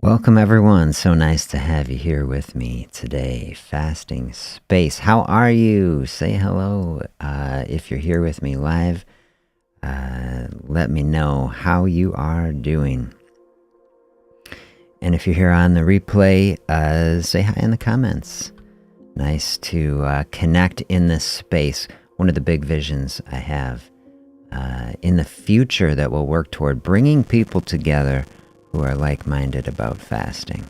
Welcome everyone. So nice to have you here with me today. Fasting Space. How are you? Say hello. If you're here with me live, let me know how you are doing. And if you're here on the replay, say hi in the comments. Nice to connect in this space. One of the big visions I have in the future that will work toward bringing people together who are like-minded about fasting.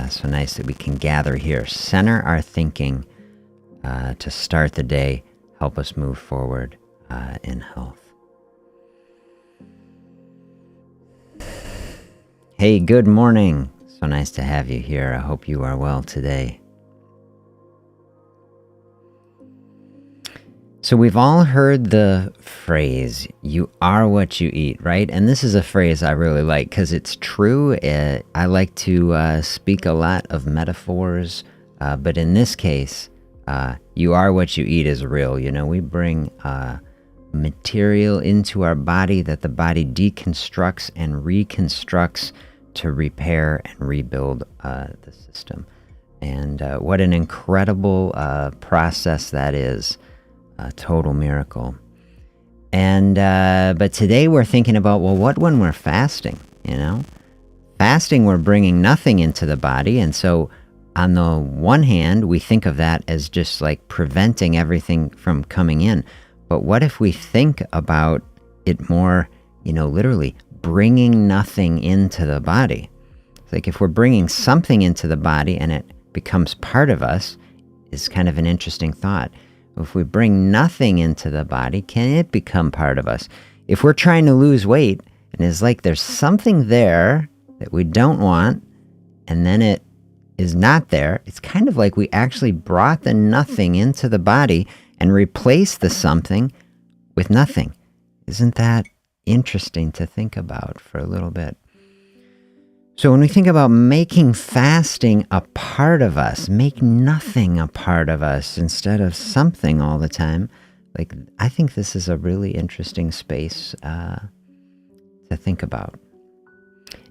So nice that we can gather here, center our thinking to start the day, help us move forward in health. Hey, good morning. So nice to have you here. I hope you are well today. So we've all heard the phrase, you are what you eat, right? And this is a phrase I really like because it's true. I like to speak a lot of metaphors, but in this case, you are what you eat is real. You know, we bring material into our body that the body deconstructs and reconstructs to repair and rebuild the system. And what an incredible process that is. A total miracle. And but today we're thinking about, well, what when we're fasting? You know, fasting, we're bringing nothing into the body, and so on the one hand we think of that as just like preventing everything from coming in. But what if we think about it more, you know, literally bringing nothing into the body? It's like if we're bringing something into the body and it becomes part of us, is kind of an interesting thought. If we bring nothing into the body, can it become part of us? If we're trying to lose weight and it's like there's something there that we don't want and then it is not there, it's kind of like we actually brought the nothing into the body and replaced the something with nothing. Isn't that interesting to think about for a little bit? So when we think about making fasting a part of us, make nothing a part of us instead of something all the time, like I think this is a really interesting space to think about.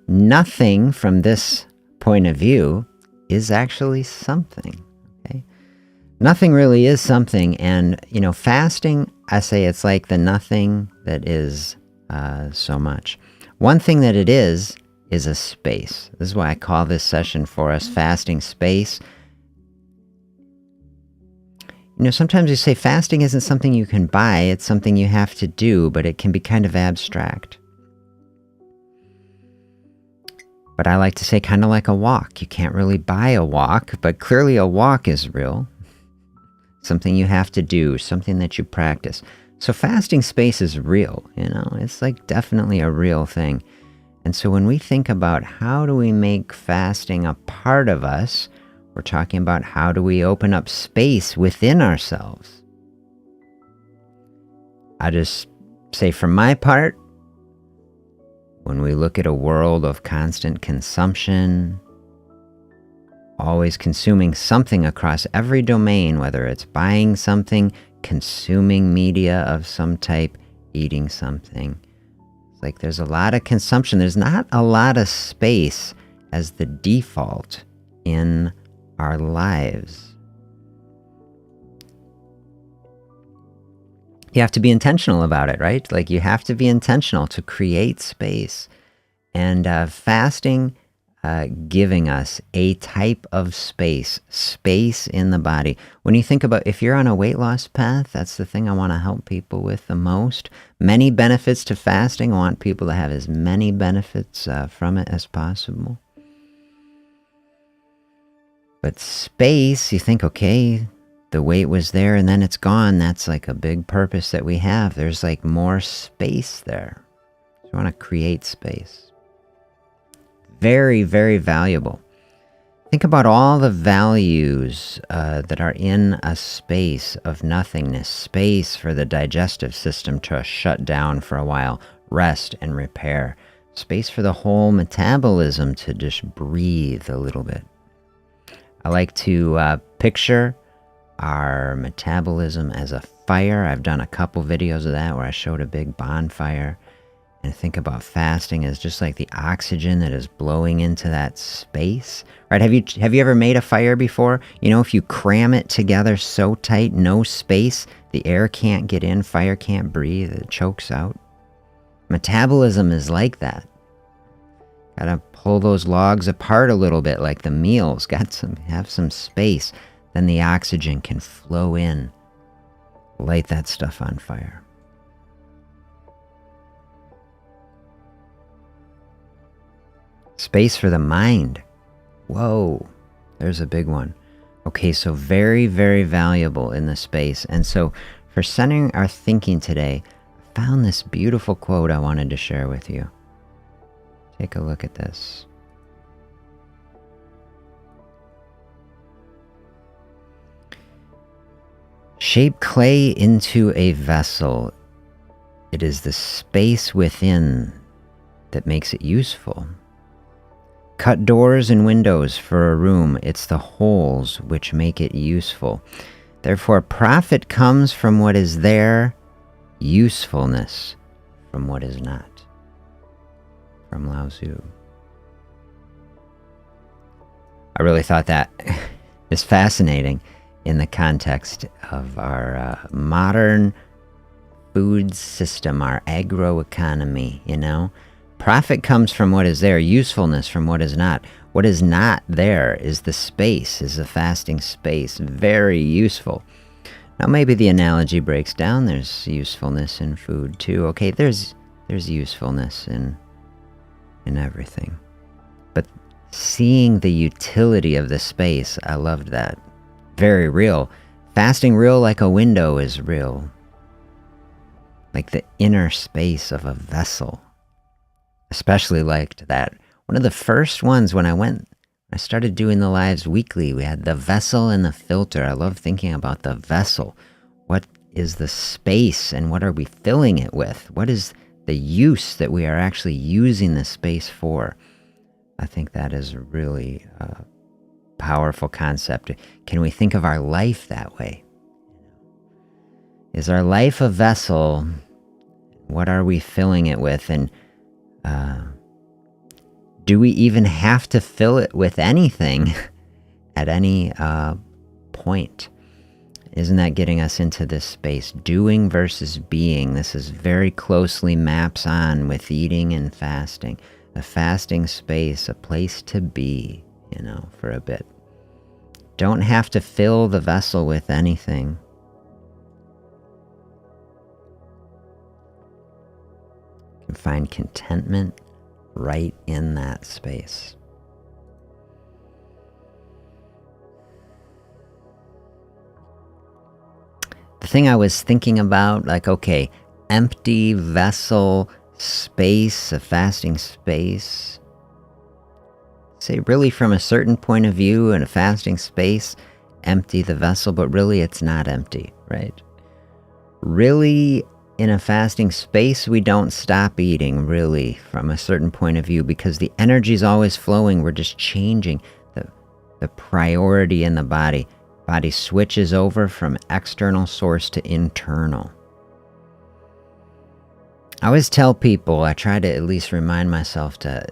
Nothing from this point of view is actually something, okay? Nothing really is something, and you know, fasting, I say it's like the nothing that is so much. One thing that it is a space. This is why I call this session for us Fasting Space. You know, sometimes you say fasting isn't something you can buy, it's something you have to do, but it can be kind of abstract. But I like to say kind of like a walk. You can't really buy a walk, but clearly a walk is real. Something you have to do, something that you practice. So fasting space is real, you know, it's like definitely a real thing. And so when we think about how do we make fasting a part of us, we're talking about how do we open up space within ourselves. I just say for my part, when we look at a world of constant consumption, always consuming something across every domain, whether it's buying something, consuming media of some type, eating something, like there's a lot of consumption. There's not a lot of space as the default in our lives. You have to be intentional about it, right? Like you have to be intentional to create space. And fasting giving us a type of space in the body. When you think about if you're on a weight loss path, that's the thing I want to help people with the most. Many benefits to fasting. I want people to have as many benefits from it as possible. But space, you think, okay, the weight was there and then it's gone. That's like a big purpose that we have. There's like more space there. So we want to create space. Very, very valuable. Think about all the values that are in a space of nothingness. Space for the digestive system to shut down for a while, rest and repair. Space for the whole metabolism to just breathe a little bit. I like to picture our metabolism as a fire. I've done a couple videos of that where I showed a big bonfire. And think about fasting as just like the oxygen that is blowing into that space, right? Have you ever made a fire before? You know, if you cram it together so tight, no space, the air can't get in, fire can't breathe, it chokes out. Metabolism is like that. Gotta pull those logs apart a little bit, like the meals. Have some space, then the oxygen can flow in, light that stuff on fire. Space for the mind. Whoa, there's a big one. Okay, so very, very valuable in the space. And so for centering our thinking today, I found this beautiful quote I wanted to share with you. Take a look at this. Shape clay into a vessel. It is the space within that makes it useful. Cut doors and windows for a room. It's the holes which make it useful. Therefore, profit comes from what is there, usefulness from what is not. From Lao Tzu. I really thought that is fascinating in the context of our modern food system, our agroeconomy, you know. Profit comes from what is there, usefulness from what is not. What is not there is the space, is the fasting space. Very useful. Now maybe the analogy breaks down. There's usefulness in food too. Okay, there's usefulness in everything. But seeing the utility of the space, I loved that. Very real. Fasting real like a window is real. Like the inner space of a vessel. Especially liked that. One of the first ones when I started doing the lives weekly, we had the vessel and the filter. I love thinking about the vessel. What is the space and what are we filling it with? What is the use that we are actually using the space for? I think that is a really powerful concept. Can we think of our life that way? Is our life a vessel? What are we filling it with? And do we even have to fill it with anything at any point? Isn't that getting us into this space? Doing versus being. This is very closely maps on with eating and fasting. A fasting space, a place to be, you know, for a bit. Don't have to fill the vessel with anything. You can find contentment right in that space. The thing I was thinking about, like, okay, empty vessel, space, a fasting space. Say, really from a certain point of view in a fasting space, empty the vessel, but really it's not empty, right? Really, in a fasting space, we don't stop eating, really, from a certain point of view, because the energy is always flowing. We're just changing the priority in the body. Body switches over from external source to internal. I always tell people, I try to at least remind myself to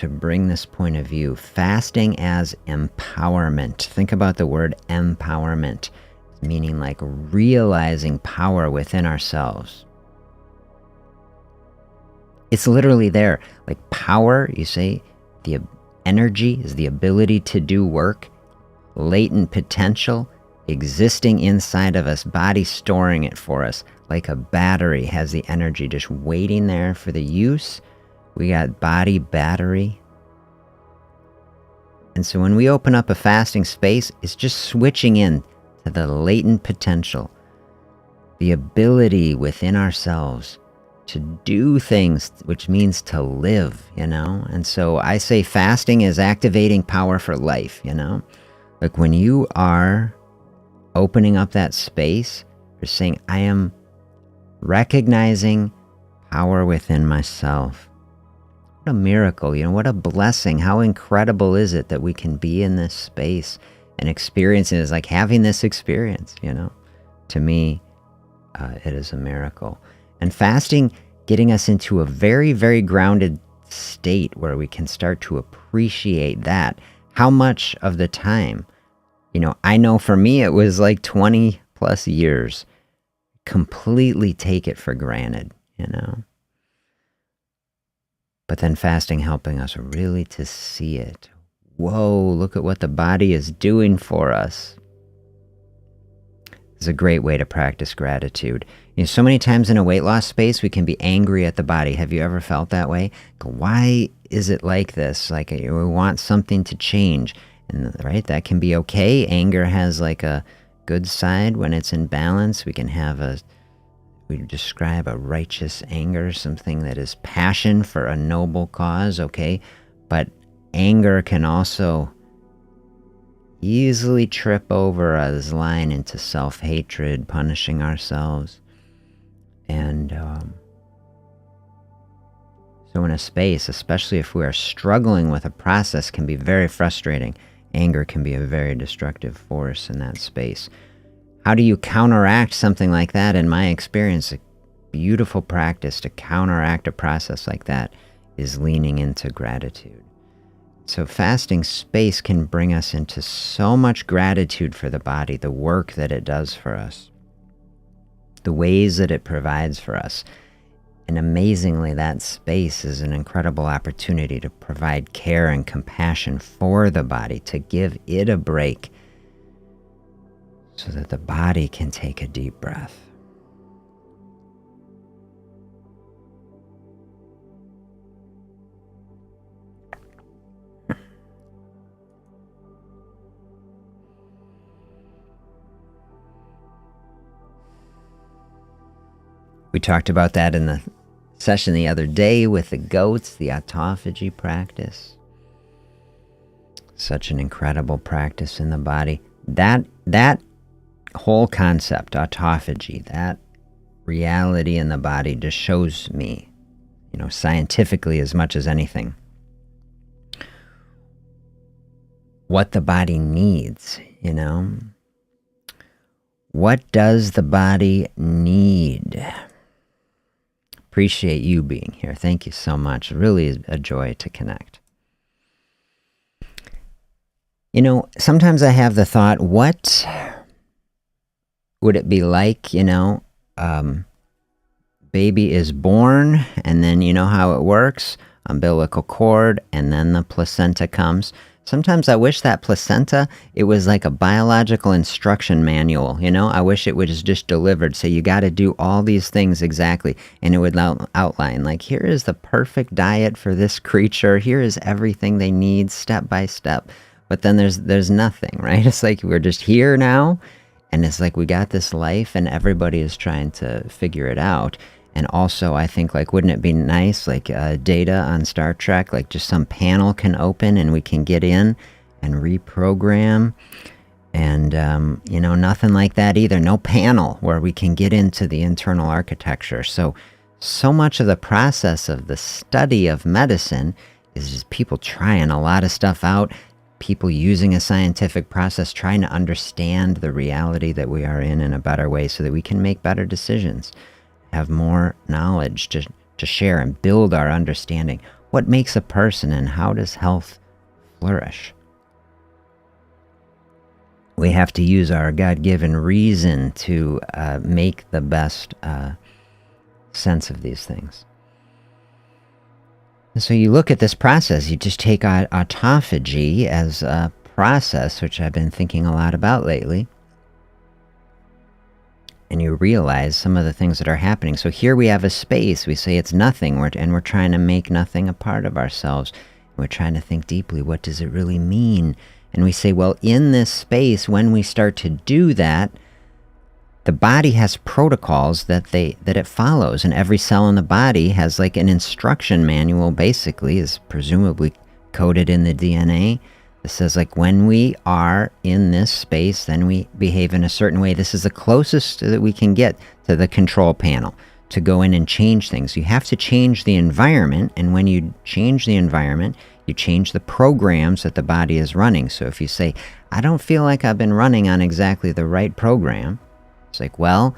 bring this point of view. Fasting as empowerment. Think about the word empowerment, meaning like realizing power within ourselves. It's literally there. Like power, you say, the energy is the ability to do work, latent potential existing inside of us, body storing it for us, like a battery has the energy just waiting there for the use. We got body battery. And so when we open up a fasting space, it's just switching in to the latent potential, the ability within ourselves to do things, which means to live, you know? And so I say fasting is activating power for life, you know? Like when you are opening up that space, you're saying, I am recognizing power within myself. What a miracle, you know, what a blessing. How incredible is it that we can be in this space and experience it? It's like having this experience, you know? To me, it is a miracle. And fasting getting us into a very, very grounded state where we can start to appreciate that. How much of the time, I know for me it was like 20 plus years, completely take it for granted, But then fasting helping us really to see it. Whoa, look at what the body is doing for us. It's a great way to practice gratitude. So many times in a weight loss space, we can be angry at the body. Have you ever felt that way? Why is it like this? Like we want something to change. And right, that can be okay. Anger has like a good side when it's in balance. We describe a righteous anger, something that is passion for a noble cause, okay? But anger can also easily trip over this line into self-hatred, punishing ourselves. And so in a space, especially if we are struggling with a process, can be very frustrating. Anger can be a very destructive force in that space. How do you counteract something like that? In my experience, a beautiful practice to counteract a process like that is leaning into gratitude. So fasting space can bring us into so much gratitude for the body, the work that it does for us, the ways that it provides for us. And amazingly, that space is an incredible opportunity to provide care and compassion for the body, to give it a break so that the body can take a deep breath. We talked about that in the session the other day with the goats, the autophagy practice. Such an incredible practice in the body. That whole concept, autophagy, that reality in the body just shows me, scientifically as much as anything, what the body needs, What does the body need? Appreciate you being here. Thank you so much. Really is a joy to connect. Sometimes I have the thought, what would it be like, baby is born, and then you know how it works, umbilical cord, and then the placenta comes. Sometimes I wish that placenta, it was like a biological instruction manual, I wish it was just delivered. So you got to do all these things exactly. And it would outline, like, here is the perfect diet for this creature. Here is everything they need step by step. But then there's nothing, right? It's like we're just here now. And it's like we got this life and everybody is trying to figure it out. And also, I think, like, wouldn't it be nice, like, Data on Star Trek, like, just some panel can open and we can get in and reprogram. And, nothing like that either. No panel where we can get into the internal architecture. So much of the process of the study of medicine is just people trying a lot of stuff out, people using a scientific process, trying to understand the reality that we are in a better way so that we can make better decisions. Have more knowledge to share and build our understanding. What makes a person and how does health flourish? We have to use our God-given reason to make the best sense of these things. And so you look at this process, you just take autophagy as a process, which I've been thinking a lot about lately. And you realize some of the things that are happening. So here we have a space. We say it's nothing, and we're trying to make nothing a part of ourselves. We're trying to think deeply, what does it really mean? And we say, well, in this space, when we start to do that, the body has protocols that it follows. And every cell in the body has like an instruction manual, basically, is presumably coded in the DNA. It says, like, when we are in this space, then we behave in a certain way. This is the closest that we can get to the control panel to go in and change things. You have to change the environment, and when you change the environment, you change the programs that the body is running. So if you say, I don't feel like I've been running on exactly the right program, it's like, well,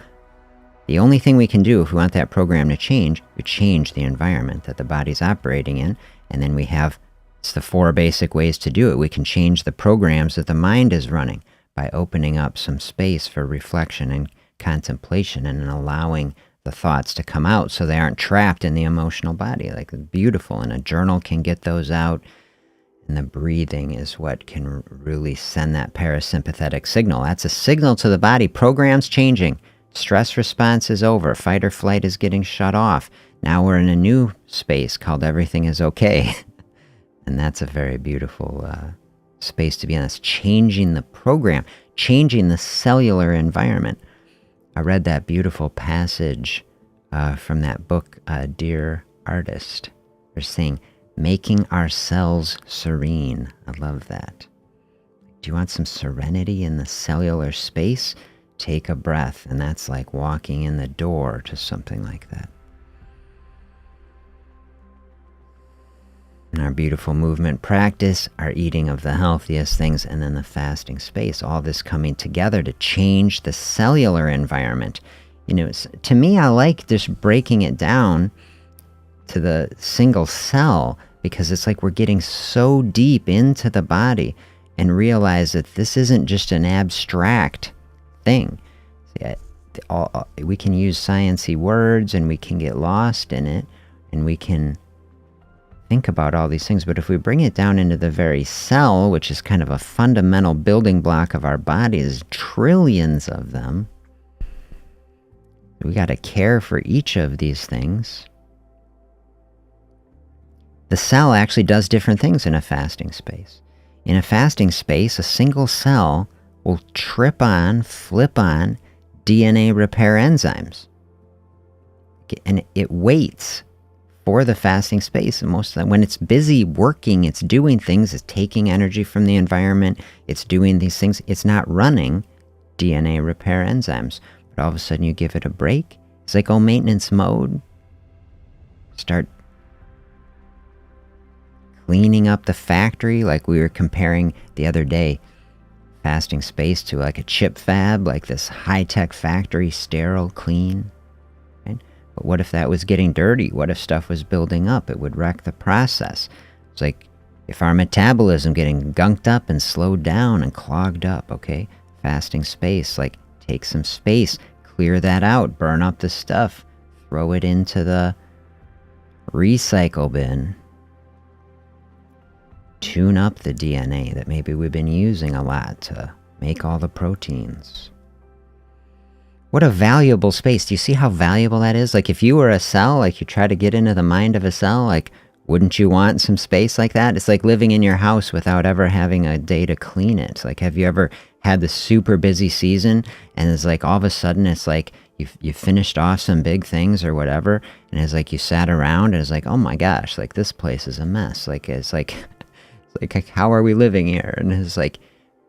The only thing we can do if we want that program to change, we change the environment that the body's operating in, and then we have, it's the 4 basic ways to do it. We can change the programs that the mind is running by opening up some space for reflection and contemplation and allowing the thoughts to come out so they aren't trapped in the emotional body. Like, beautiful, and a journal can get those out. And the breathing is what can really send that parasympathetic signal. That's a signal to the body. Program's changing. Stress response is over. Fight or flight is getting shut off. Now we're in a new space called everything is okay. And that's a very beautiful space to be in. That's changing the program, changing the cellular environment. I read that beautiful passage from that book, Dear Artist. They're saying, making our cells serene. I love that. Do you want some serenity in the cellular space? Take a breath, and that's like walking in the door to something like that. And our beautiful movement practice, our eating of the healthiest things, and then the fasting space, all this coming together to change the cellular environment. You know, to me, I like just breaking it down to the single cell, because it's like we're getting so deep into the body and realize that this isn't just an abstract thing. We can use sciencey words and we can get lost in it and we can think about all these things, but if we bring it down into the very cell, which is kind of a fundamental building block of our bodies, trillions of them, we got to care for each of these things. The cell actually does different things in a fasting space. In a fasting space, a single cell will flip on DNA repair enzymes. And it waits for the fasting space. And most of the time, when it's busy working, it's doing things, it's taking energy from the environment, it's doing these things, it's not running DNA repair enzymes. But all of a sudden you give it a break. It's like, maintenance mode. Start cleaning up the factory, like we were comparing the other day, fasting space to like a chip fab, like this high-tech factory, sterile, clean. Right? But what if that was getting dirty? What if stuff was building up? It would wreck the process. It's like if our metabolism getting gunked up and slowed down and clogged up, okay? Fasting space, like take some space, clear that out, burn up the stuff, throw it into the recycle bin. Tune up the DNA that maybe we've been using a lot to make all the proteins. What a valuable space. Do you see how valuable that is? Like if you were a cell, like you try to get into the mind of a cell, like wouldn't you want some space like that? It's like living in your house without ever having a day to clean it. It's like, have you ever had the super busy season and it's like all of a sudden it's like you finished off some big things or whatever, and it's like you sat around and it's like, oh my gosh, like this place is a mess. Like it's like how are we living here? And it's like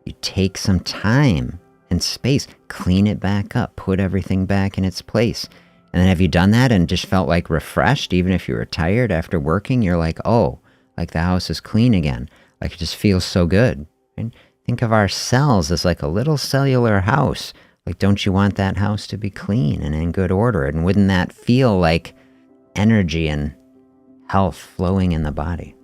you take some time and space, clean it back up, put everything back in its place. And then have you done that and just felt like refreshed, even if you were tired after working? You're like, oh, like the house is clean again. Like it just feels so good. Right? Think of our cells as like a little cellular house. Like, don't you want that house to be clean and in good order? And wouldn't that feel like energy and health flowing in the body?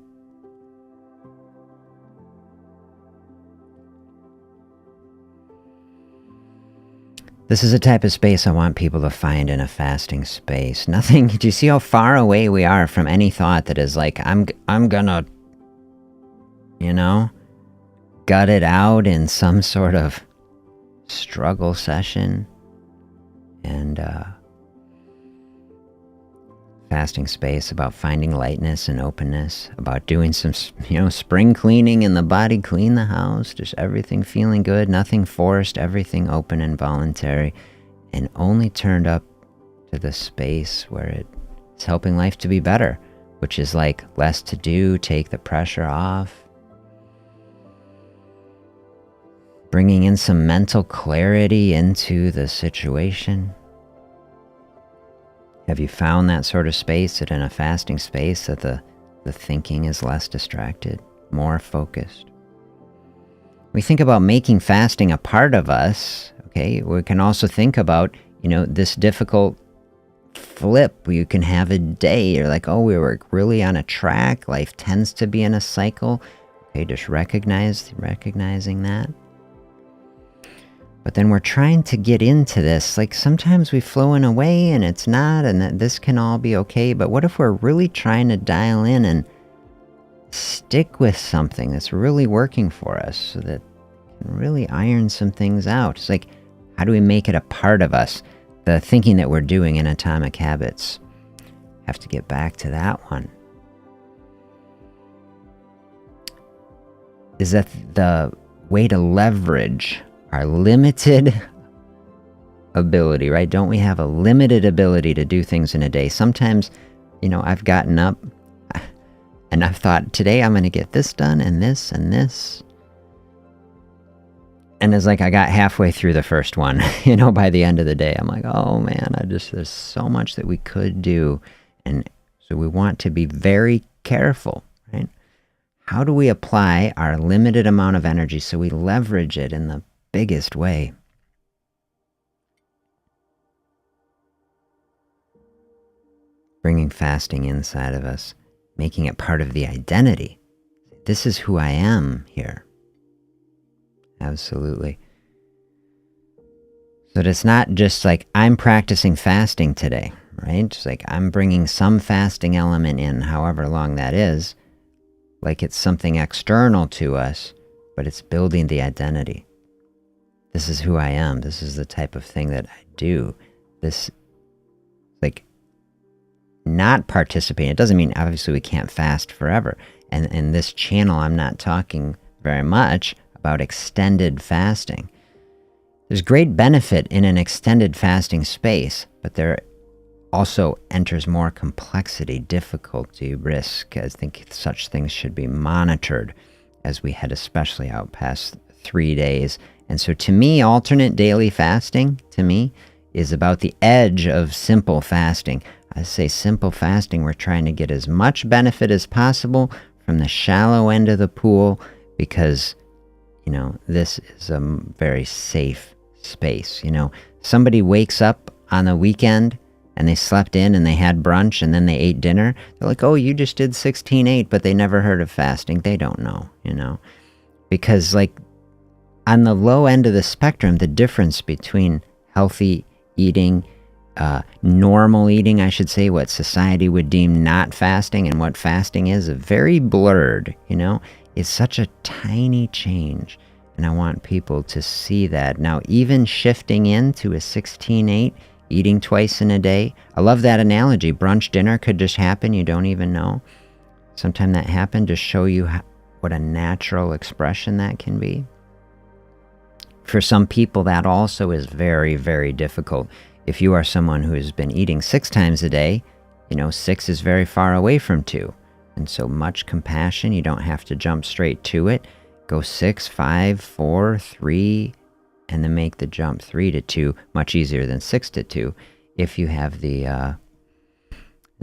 This is a type of space I want people to find in a fasting space. Nothing, do you see how far away we are from any thought that is like, I'm gonna, gut it out in some sort of struggle session. And fasting space about finding lightness and openness, about doing some, spring cleaning in the body, clean the house, just everything feeling good, nothing forced, everything open and voluntary, and only turned up to the space where it's helping life to be better, which is like less to do, take the pressure off, bringing in some mental clarity into the situation. Have you found that sort of space that in a fasting space that the thinking is less distracted, more focused? We think about making fasting a part of us, okay? We can also think about this difficult flip. You can have a day, you're like, oh, we were really on a track. Life tends to be in a cycle. Okay, just recognizing that. But then we're trying to get into this. Like sometimes we flow in a way and it's not, and that this can all be okay. But what if we're really trying to dial in and stick with something that's really working for us so that we can really iron some things out? It's like, how do we make it a part of us? The thinking that we're doing in Atomic Habits. Have to get back to that one. Is that the way to leverage our limited ability, right? Don't we have a limited ability to do things in a day? Sometimes, I've gotten up and I've thought, today I'm going to get this done and this and this. And it's like I got halfway through the first one, by the end of the day. I'm like, oh man, there's so much that we could do. And so we want to be very careful, right? How do we apply our limited amount of energy so we leverage it in the biggest way? Bringing fasting inside of us, making it part of the identity. This is who I am here. Absolutely. So it's not just like I'm practicing fasting today, right? It's like I'm bringing some fasting element in, however long that is, like it's something external to us, but it's building the identity. This is who I am. This is the type of thing that I do. This, like, not participating. It doesn't mean obviously we can't fast forever. And in this channel, I'm not talking very much about extended fasting. There's great benefit in an extended fasting space, but there also enters more complexity, difficulty, risk. I think such things should be monitored as we head especially out past 3 days. And so to me, alternate daily fasting, to me, is about the edge of simple fasting. I say simple fasting, we're trying to get as much benefit as possible from the shallow end of the pool because, this is a very safe space. Somebody wakes up on the weekend and they slept in and they had brunch and then they ate dinner. They're like, oh, you just did 16-8, but they never heard of fasting. They don't know, because like on the low end of the spectrum, the difference between healthy eating, normal eating, I should say, what society would deem not fasting and what fasting is very blurred, It's such a tiny change. And I want people to see that. Now, even shifting into a 16-8, eating twice in a day. I love that analogy. Brunch, dinner could just happen. You don't even know. Sometime that happened to show you what a natural expression that can be. For some people, that also is very, very difficult. If you are someone who has been eating 6 times a day, 6 is very far away from 2. And so much compassion. You don't have to jump straight to it. Go 6, 5, 4, 3, and then make the jump 3 to 2. Much easier than 6 to 2 if you have the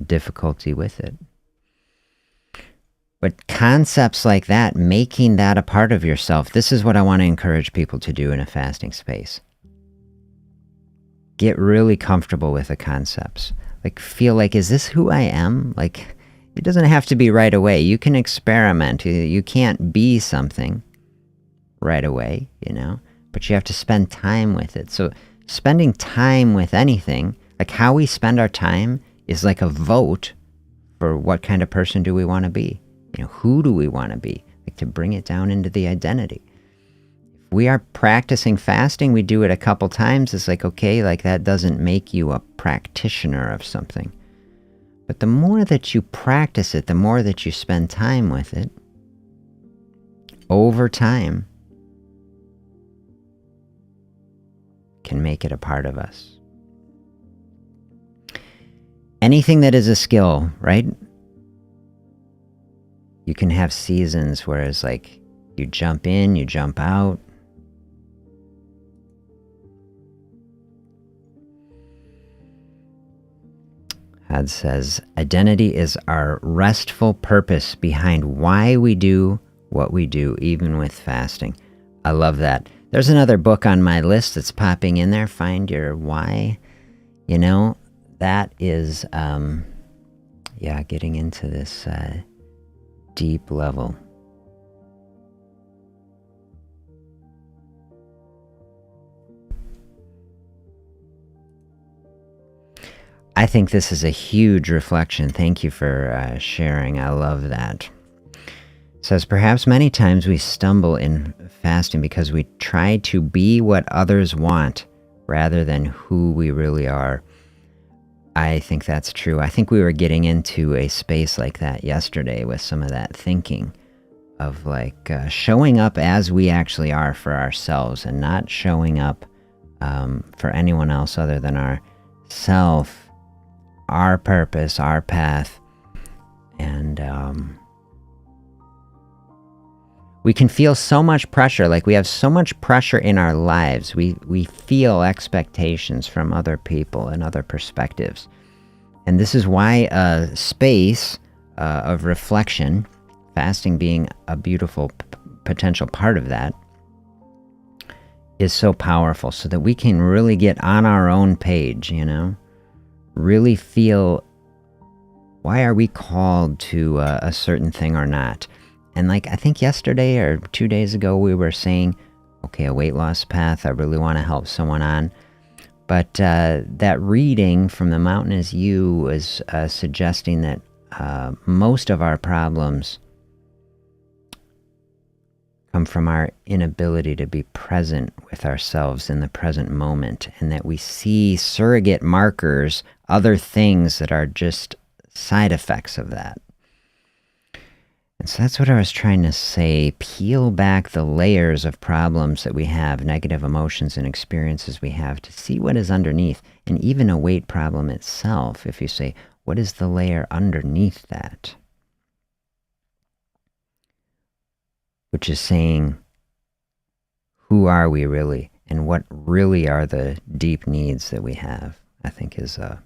difficulty with it. But concepts like that, making that a part of yourself, this is what I want to encourage people to do in a fasting space. Get really comfortable with the concepts. Like, feel like, is this who I am? Like, it doesn't have to be right away. You can experiment. You can't be something right away, but you have to spend time with it. So spending time with anything, like how we spend our time, is like a vote for what kind of person do we want to be. Who do we want to be? Like, to bring it down into the identity. If we are practicing fasting, we do it a couple times. It's like, okay, like that doesn't make you a practitioner of something. But the more that you practice it, the more that you spend time with it, over time, can make it a part of us. Anything that is a skill, right? You can have seasons where it's like you jump in, you jump out. Had says, identity is our restful purpose behind why we do what we do, even with fasting. I love that. There's another book on my list that's popping in there, Find Your Why. You know, that is, yeah, getting into this deep level. I think this is a huge reflection. Thank you for sharing. I love that. It says, perhaps many times we stumble in fasting because we try to be what others want rather than who we really are. I think that's true. I think we were getting into a space like that yesterday with some of that thinking of like showing up as we actually are for ourselves and not showing up for anyone else other than ourself, our purpose, our path. And we can feel so much pressure, like we have so much pressure in our lives. We feel expectations from other people and other perspectives. And this is why a space of reflection, fasting being a beautiful potential part of that, is so powerful, so that we can really get on our own page, you know? Really feel, why are we called to a certain thing or not? And like, I think yesterday or 2 days ago, we were saying, okay, a weight loss path, I really want to help someone on. But that reading from The Mountain Is You was suggesting that most of our problems come from our inability to be present with ourselves in the present moment, and that we see surrogate markers, other things that are just side effects of that. And so that's what I was trying to say. Peel back the layers of problems that we have, negative emotions and experiences we have, to see what is underneath. And even a weight problem itself, if you say, what is the layer underneath that? Which is saying, who are we really? And what really are the deep needs that we have? I think is a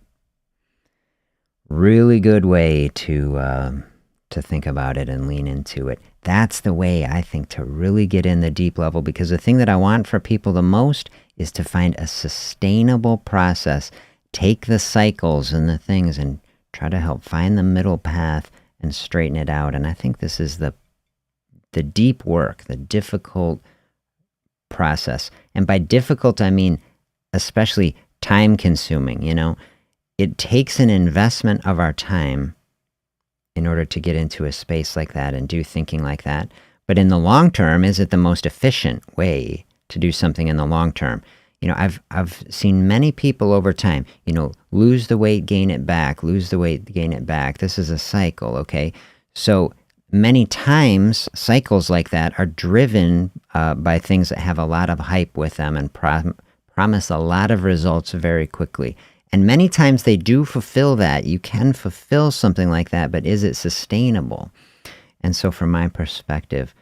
really good way to think about it and lean into it. That's the way, I think, to really get in the deep level, because the thing that I want for people the most is to find a sustainable process, take the cycles and the things and try to help find the middle path and straighten it out. And I think this is the deep work, the difficult process. And by difficult, I mean especially time consuming, you know. It takes an investment of our time in order to get into a space like that and do thinking like that. But in the long term, is it the most efficient way to do something in the long term? You know, I've seen many people over time, you know, lose the weight, gain it back, lose the weight, gain it back. This is a cycle, okay? So many times, cycles like that are driven by things that have a lot of hype with them and promise a lot of results very quickly. And many times they do fulfill that. You can fulfill something like that, but is it sustainable? And so from my perspective,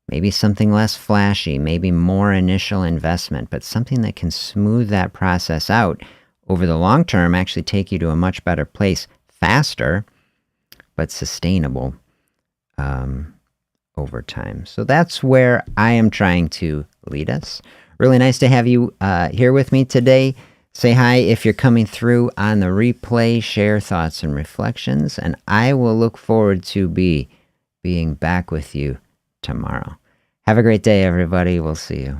maybe something less flashy, maybe more initial investment, but something that can smooth that process out over the long term, actually take you to a much better place faster, but sustainable over time. So that's where I am trying to lead us. Really nice to have you here with me today. Say hi if you're coming through on the replay, share thoughts and reflections, and I will look forward to being back with you tomorrow. Have a great day, everybody. We'll see you.